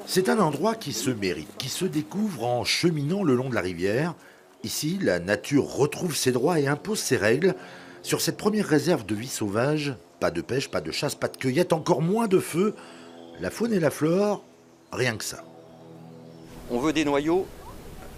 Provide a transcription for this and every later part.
C'est un endroit qui se mérite, qui se découvre en cheminant le long de la rivière. Ici, la nature retrouve ses droits et impose ses règles. Sur cette première réserve de vie sauvage, pas de pêche, pas de chasse, pas de cueillette, encore moins de feu. La faune et la flore, rien que ça. On veut des noyaux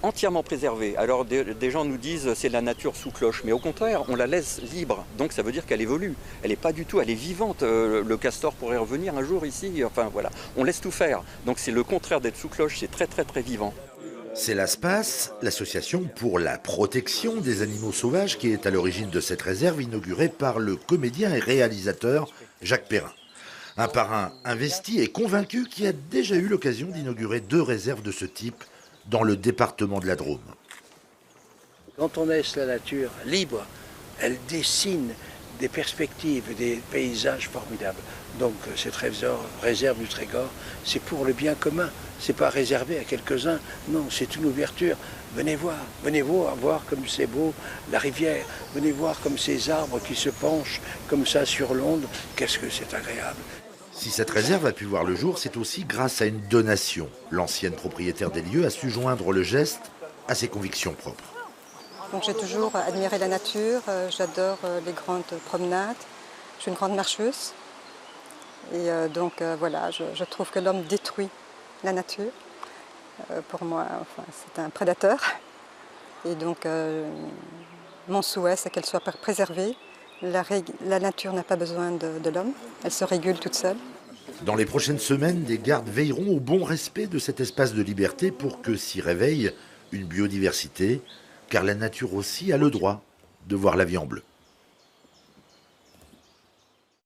entièrement préservés. Alors des gens nous disent c'est la nature sous cloche, mais au contraire, on la laisse libre. Donc ça veut dire qu'elle évolue. Elle n'est pas du tout, elle est vivante. Le castor pourrait revenir un jour ici. Enfin voilà, on laisse tout faire. Donc c'est le contraire d'être sous cloche, c'est très très très vivant. C'est l'ASPAS, l'association pour la protection des animaux sauvages, qui est à l'origine de cette réserve inaugurée par le comédien et réalisateur Jacques Perrin. Un parrain investi et convaincu qui a déjà eu l'occasion d'inaugurer 2 réserves de ce type dans le département de la Drôme. Quand on laisse la nature libre, elle dessine des perspectives, des paysages formidables. Donc cette réserve du Trégor, c'est pour le bien commun. C'est pas réservé à quelques-uns. Non, c'est une ouverture. Venez voir comme c'est beau la rivière. Venez voir comme ces arbres qui se penchent comme ça sur l'onde. Qu'est-ce que c'est agréable. Si cette réserve a pu voir le jour, c'est aussi grâce à une donation. L'ancienne propriétaire des lieux a su joindre le geste à ses convictions propres. Donc j'ai toujours admiré la nature, j'adore les grandes promenades, je suis une grande marcheuse. Et donc voilà, je trouve que l'homme détruit la nature. Pour moi, enfin, c'est un prédateur. Et donc mon souhait, c'est qu'elle soit préservée. La nature n'a pas besoin de l'homme, elle se régule toute seule. Dans les prochaines semaines, des gardes veilleront au bon respect de cet espace de liberté pour que s'y réveille une biodiversité, car la nature aussi a le droit de voir la vie en bleu.